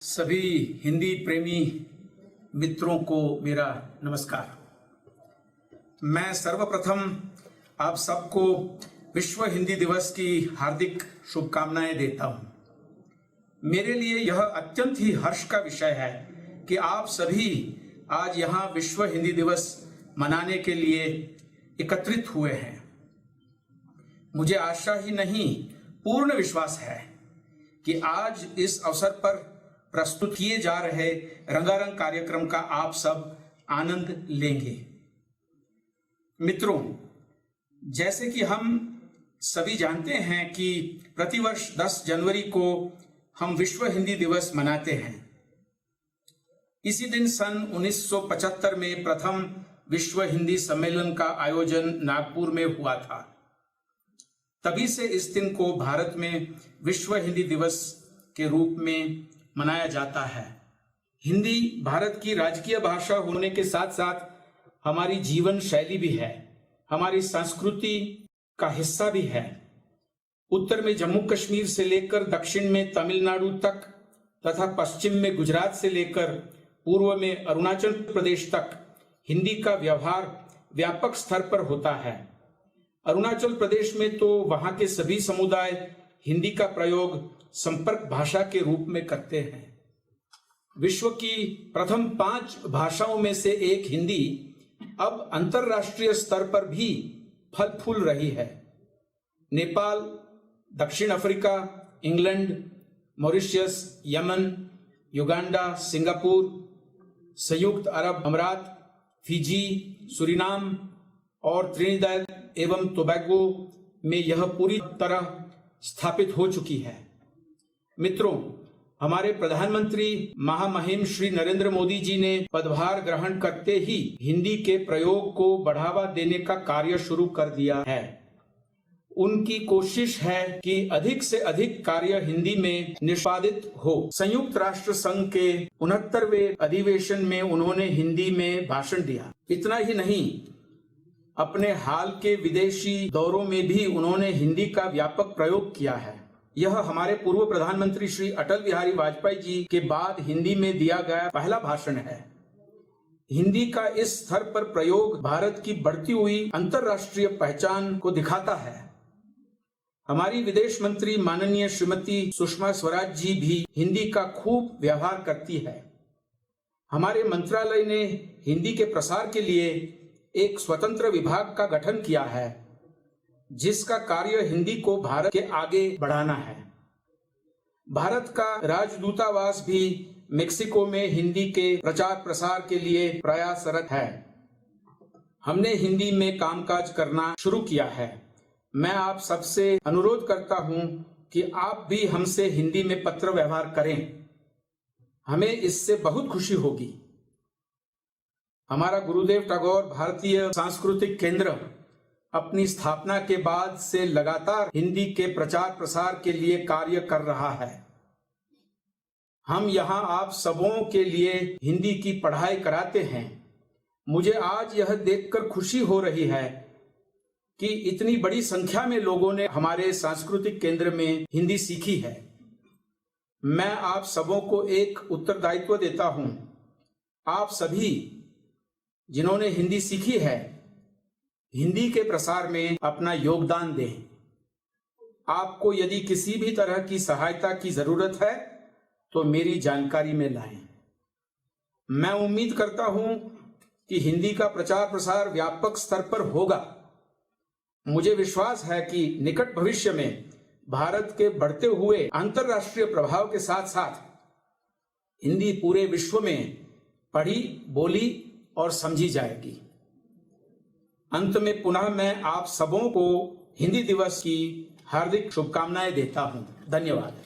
सभी हिंदी प्रेमी मित्रों को मेरा नमस्कार। मैं सर्वप्रथम आप सबको विश्व हिंदी दिवस की हार्दिक शुभकामनाएं देता हूं। मेरे लिए यह अत्यंत ही हर्ष का विषय है कि आप सभी आज यहां विश्व हिंदी दिवस मनाने के लिए एकत्रित हुए हैं। मुझे आशा ही नहीं, पूर्ण विश्वास है कि आज इस अवसर पर प्रस्तुत किए जा रहे रंगारंग कार्यक्रम का आप सब आनंद लेंगे। मित्रों, जैसे कि हम सभी जानते हैं कि प्रतिवर्ष 10 जनवरी को हम विश्व हिंदी दिवस मनाते हैं। इसी दिन सन 1975 में प्रथम विश्व हिंदी सम्मेलन का आयोजन नागपुर में हुआ था। तभी से इस दिन को भारत में विश्व हिंदी दिवस के रूप में मनाया जाता है। हिंदी भारत की राजकीय भाषा होने के साथ साथ हमारी जीवन शैली भी है, हमारी संस्कृति का हिस्सा भी है। उत्तर में जम्मू कश्मीर से लेकर दक्षिण में तमिलनाडु तक तथा पश्चिम में गुजरात से लेकर पूर्व में अरुणाचल प्रदेश तक हिंदी का व्यवहार व्यापक स्तर पर होता है। अरुणाचल प्रदेश में तो वहां के सभी समुदाय हिंदी का प्रयोग संपर्क भाषा के रूप में करते हैं। विश्व की प्रथम 5 भाषाओं में से एक हिंदी अब अंतरराष्ट्रीय स्तर पर भी फल फूल रही है। नेपाल, दक्षिण Africa, England, Mauritius, Yemen, Uganda, Singapore, संयुक्त अरब अमीरात, फिजी, सूरीनाम और त्रिनिदाद एवं टोबैगो में यह पूरी तरह स्थापित हो चुकी है। मित्रों, हमारे प्रधानमंत्री महामहिम श्री नरेंद्र मोदी जी ने पदभार ग्रहण करते ही हिंदी के प्रयोग को बढ़ावा देने का कार्य शुरू कर दिया है। उनकी कोशिश है कि अधिक से अधिक कार्य हिंदी में निष्पादित हो। संयुक्त राष्ट्र संघ के 69वें अधिवेशन में उन्होंने हिंदी में भाषण दिया। इतना ही नहीं, अपने हाल के विदेशी दौरों में भी उन्होंने हिंदी का व्यापक प्रयोग किया है। यह हमारे पूर्व प्रधानमंत्री श्री अटल बिहारी वाजपेयी जी के बाद हिंदी में दिया गया पहला भाषण है। हिंदी का इस स्तर पर प्रयोग भारत की बढ़ती हुई अंतर्राष्ट्रीय पहचान को दिखाता है। हमारी विदेश मंत्री माननीय श्रीमती सुषमा स्वराज जी भी हिंदी का खूब व्यवहार करती है। हमारे मंत्रालय ने हिंदी के प्रसार के लिए एक स्वतंत्र विभाग का गठन किया है, जिसका कार्य हिंदी को भारत के आगे बढ़ाना है। भारत का राजदूतावास भी मेक्सिको में हिंदी के प्रचार प्रसार के लिए प्रयासरत है। हमने हिंदी में कामकाज करना शुरू किया है। मैं आप सबसे अनुरोध करता हूं कि आप भी हमसे हिंदी में पत्र व्यवहार करें। हमें इससे बहुत खुशी होगी। हमारा गुरुदेव टैगोर भारतीय सांस्कृतिक केंद्र अपनी स्थापना के बाद से लगातार हिंदी के प्रचार प्रसार के लिए कार्य कर रहा है। हम यहाँ आप सबों के लिए हिंदी की पढ़ाई कराते हैं। मुझे आज यह देखकर खुशी हो रही है कि इतनी बड़ी संख्या में लोगों ने हमारे सांस्कृतिक केंद्र में हिंदी सीखी है। मैं आप सबों को एक उत्तरदायित्व देता हूँ। आप सभी जिन्होंने हिंदी सीखी है, हिंदी के प्रसार में अपना योगदान दें। आपको यदि किसी भी तरह की सहायता की जरूरत है तो मेरी जानकारी में लाएं। मैं उम्मीद करता हूं कि हिंदी का प्रचार प्रसार व्यापक स्तर पर होगा। मुझे विश्वास है कि निकट भविष्य में भारत के बढ़ते हुए अंतर्राष्ट्रीय प्रभाव के साथ साथ हिंदी पूरे विश्व में पढ़ी, बोली और समझी जाएगी। अंत में पुनः मैं आप सबों को हिंदी दिवस की हार्दिक शुभकामनाएं देता हूं। धन्यवाद।